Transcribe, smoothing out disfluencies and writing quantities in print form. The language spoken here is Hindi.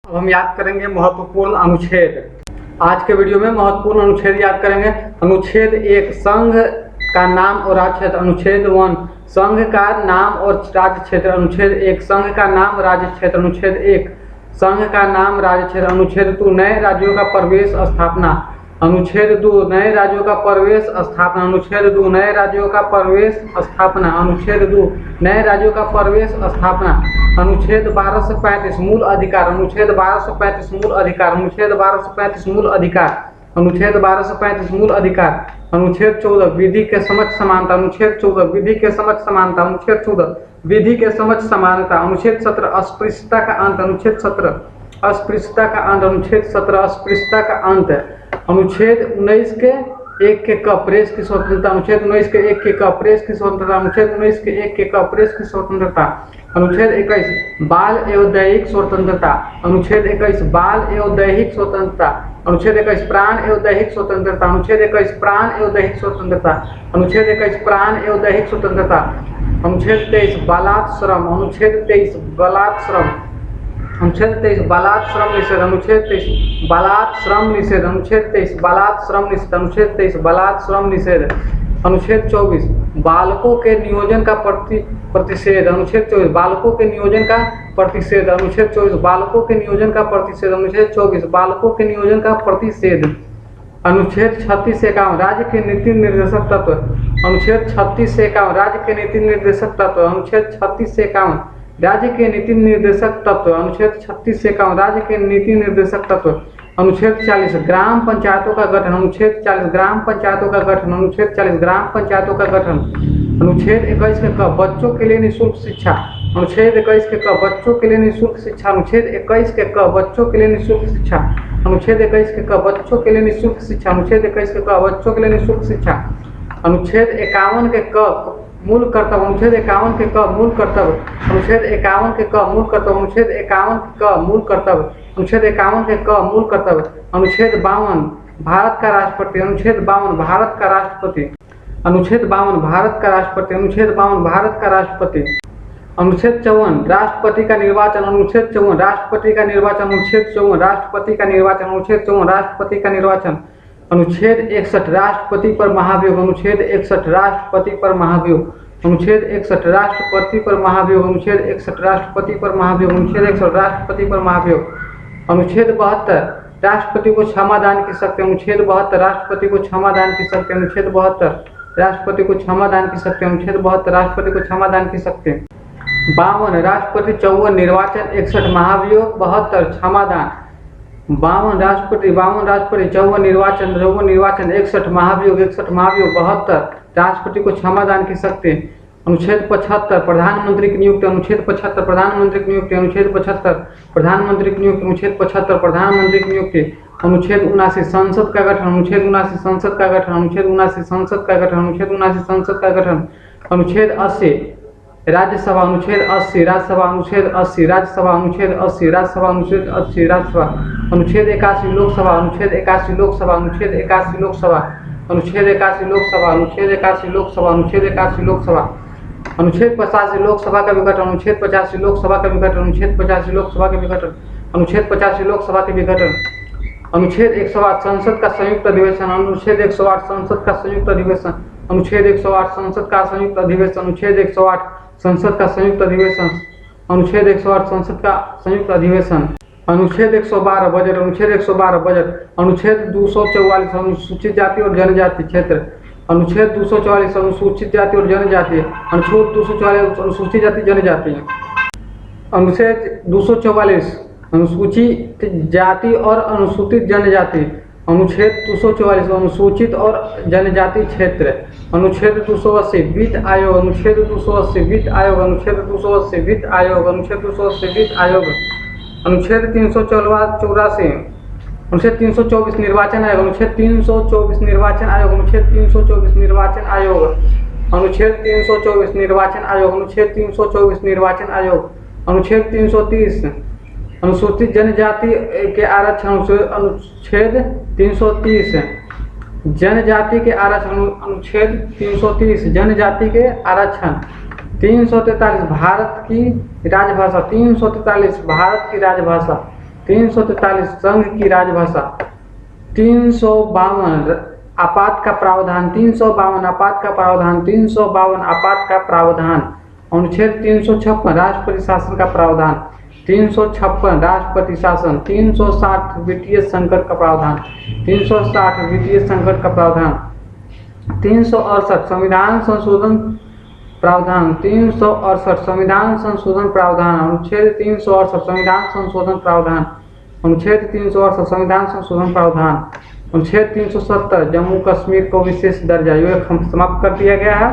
अब हम याद करेंगे महत्वपूर्ण अनुच्छेद। आज के वीडियो में महत्वपूर्ण अनुच्छेद याद करेंगे। अनुच्छेद 1 संघ का नाम और राज्य क्षेत्र। अनुच्छेद 1 संघ का नाम और राज्य क्षेत्र। अनुच्छेद 1 संघ का नाम राज्य क्षेत्र। अनुच्छेद 1 संघ का नाम राज्य क्षेत्र। अनुच्छेद 2 नए राज्यों का प्रवेश स्थापना। अनुच्छेद 2 नए राज्यों का प्रवेश स्थापना। अनुच्छेद 2 नए राज्यों का प्रवेश स्थापना। अनुच्छेद 2 नए राज्यों का प्रवेश स्थापना। अनुच्छेद 12 से 35 मूल अधिकार। अनुच्छेद 12 से 35 मूल अधिकार। अनुच्छेद 12 से 35 मूल अधिकार। अनुच्छेद 12 से 35 मूल अधिकार। अनुच्छेद 14 विधि के समक्ष समानता। अनुच्छेद 14 विधि के समक्ष समानता। अनुच्छेद 14 विधि के समक्ष समानता। अनुच्छेद 17 अस्पृश्यता का अंत। अनुच्छेद 17 अस्पृश्यता का अंत। अनुच्छेद 17 अस्पृश्यता का अंत। अनुच्छेद 19 के 1 के क प्रेस की स्वतंत्रता। अनुच्छेद 19 के 1 के क प्रेस की स्वतंत्रता। अनुच्छेद 19 के 1 के क प्रेस की स्वतंत्रता। अनुच्छेद 21 बाल एवं दैहिक स्वतंत्रता। अनुच्छेद 21 बाल एवं दैहिक स्वतंत्रता। अनुच्छेद 21 प्राण एवं दैहिक स्वतंत्रता। अनुच्छेद 21 प्राण एवं दैहिक स्वतंत्रता। अनुच्छेद 21 प्राण एवं दैहिक स्वतंत्रता। अनुच्छेद 23 बलात्श्रम। अनुच्छेद 23 बलात्श्रम। अनुच्छेद 23 बलात्श्रम निषेध। अनुच्छेद 23 बलात्श्रम निषेध। अनुच्छेद 23 बलात्श्रम निषेध। अनुच्छेद 23 बलात्श्रम निषेध। अनुच्छेद 24 बालकों के नियोजन का प्रतिषेध। अनुच्छेद 24 बालकों के नियोजन का प्रतिषेध। अनुच्छेद 24 बालकों के नियोजन का प्रतिषेध। अनुच्छेद 24 बालकों के नियोजन का प्रतिषेध। अनुच्छेद 36 से 51 राज्य के नीति निर्देशक तत्व। अनुच्छेद 36 से 51 राज्य के नीति निर्देशक तत्व। अनुच्छेद 36 से 51 राज्य के नीति निर्देशक तत्व। अनुच्छेद 36 से 51 राज्य के नीति निर्देशक तत्व। अनुच्छेद 40 ग्राम पंचायतों का गठन। अनुच्छेद 40 ग्राम पंचायतों का गठन। अनुच्छेद 40 ग्राम पंचायतों का गठन। अनुच्छेद 21 के क बच्चों के लिए निःशुल्क शिक्षा। अनुच्छेद 21 के क बच्चों के लिए निःशुल्क शिक्षा। अनुच्छेद 21 के क बच्चों के लिए निःशुल्क शिक्षा। अनुच्छेद 21 के क बच्चों के लिए निःशुल्क शिक्षा। अनुच्छेद 21 के क बच्चों के लिए निःशुल्क शिक्षा। अनुच्छेद 51 के क मूल कर्तव्य। अनुच्छेद 51 के क मूल कर्तव्य। अनुच्छेद 51 के क मूल कर्तव्य। अनुच्छेद 51 के क मूल कर्तव्य। अनुच्छेद 51 के क मूल कर्तव्य। अनुच्छेद 52 भारत का राष्ट्रपति। अनुच्छेद 52 भारत का राष्ट्रपति। अनुच्छेद 52 भारत का राष्ट्रपति। अनुच्छेद 52 भारत का राष्ट्रपति। अनुच्छेद 54 राष्ट्रपति का निर्वाचन। अनुच्छेद 54 राष्ट्रपति का निर्वाचन। अनुच्छेद 54 राष्ट्रपति का निर्वाचन। अनुच्छेद 54 राष्ट्रपति का निर्वाचन। अनुच्छेद 61 राष्ट्रपति पर महाभियोग। अनुच्छेद 61 राष्ट्रपति पर महाभियोग। अनुच्छेद 61 राष्ट्रपति पर महाभियोग। अनुच्छेद 61 राष्ट्रपति पर महाभियोग। अनुच्छेद 61 राष्ट्रपति पर महाभियोग। अनुच्छेद 72 राष्ट्रपति को क्षमा दान की शक्ति। अनुच्छेद 72 राष्ट्रपति को क्षमा दान की शक्ति। अनुच्छेद 72 राष्ट्रपति को क्षमा दान की शक्ति। अनुच्छेद 72 राष्ट्रपति को क्षमा दान की शक्ति। 52 राष्ट्रपति 54 निर्वाचन 61 महाभियोग 72 क्षमा दान। 52 राष्ट्रपति 54 निर्वाचन 61 महाभियोग 72 राष्ट्रपति को क्षमा दान की शक्ति। अनुच्छेद 75 प्रधानमंत्री की नियुक्ति। अनुच्छेद 75 प्रधानमंत्री की नियुक्ति। अनुच्छेद 75 प्रधानमंत्री की नियुक्ति। अनुच्छेद 75 प्रधानमंत्री की नियुक्ति। अनुच्छेद 79 संसद का गठन। अनुच्छेद 79 संसद का गठन। अनुच्छेद 79 संसद का गठन। अनुच्छेद 79 संसद का गठन। अनुच्छेद 80 राज्यसभा। अनुच्छेद 80 राज्यसभा। अनुच्छेद 80 राज्यसभा। अनुच्छेद 80 राज्यसभा। अनुच्छेद 80 राज्यसभा। अनुच्छेद 81 लोकसभा। अनुच्छेद 81 लोकसभा। अनुच्छेद 81 लोकसभा। अनुच्छेद 81 लोकसभा। अनुच्छेद 81 लोकसभा। अनुच्छेद 81 लोकसभा। अनुच्छेद 85 लोकसभा का विघटन। अनुच्छेद 85 लोकसभा का विघटन। अनुच्छेद 85 लोकसभा का विघटन। अनुच्छेद 85 लोकसभा के विघटन। अनुच्छेद 108 संसद का संयुक्त अधिवेशन। अनुच्छेद 108 संसद का संयुक्त अधिवेशन। अनुच्छेद 108 संसद का संयुक्त अधिवेशन। अनुच्छेद 108 संसद का संयुक्त अधिवेशन। अनुच्छेद 108 संसद का संयुक्त अधिवेशन। अनुच्छेद 112 बजट। अनुच्छेद 112 बजट। अनुच्छेद 244 अनुसूचित जाति और जनजाति क्षेत्र। अनुच्छेद 244 अनुसूचित जाति और जनजाति। अनुच्छेद 244 अनुसूचित जाति जनजाति। अनुच्छेद 244 अनुसूचित जाति और अनुसूचित जनजाति। अनुच्छेद 244 अनुसूचित और जनजाति क्षेत्र। अनुच्छेद 280 वित्त आयोग। अनुच्छेद 280 वित्त आयोग। अनुच्छेद 280 वित्त आयोग। अनुच्छेद 280 वित्त आयोग। अनुच्छेद 384 अनुच्छेद 324 निर्वाचन आयोग। अनुच्छेद 324 निर्वाचन आयोग। अनुच्छेद 324 निर्वाचन आयोग। अनुच्छेद 324 निर्वाचन आयोग। अनुच्छेद 324 निर्वाचन आयोग। अनुच्छेद 330 अनुसूचित जनजाति के आरक्षण। अनुच्छेद 330 जनजाति के आरक्षण। अनुच्छेद 330 जनजाति के आरक्षण। 343 भारत की राजभाषा। 343 भारत की राजभाषा। 343 संघ की राजभाषा। 352 आपात का प्रावधान। 352 आपात का प्रावधान। 352 आपात का प्रावधान। अनुच्छेद 356 राष्ट्रपति शासन का प्रावधान। 356 राष्ट्रपति शासन। 360 वित्तीय संकट का प्रावधान। 360 वित्तीय संकट का प्रावधान। 368 संविधान संशोधन प्रावधान। 368 संविधान संशोधन प्रावधान। अनुच्छेद 368 संविधान संशोधन प्रावधान। अनुच्छेद 368 संविधान संशोधन प्रावधान। अनुच्छेद 370 जम्मू कश्मीर को विशेष दर्जा। ये समाप्त कर दिया गया है।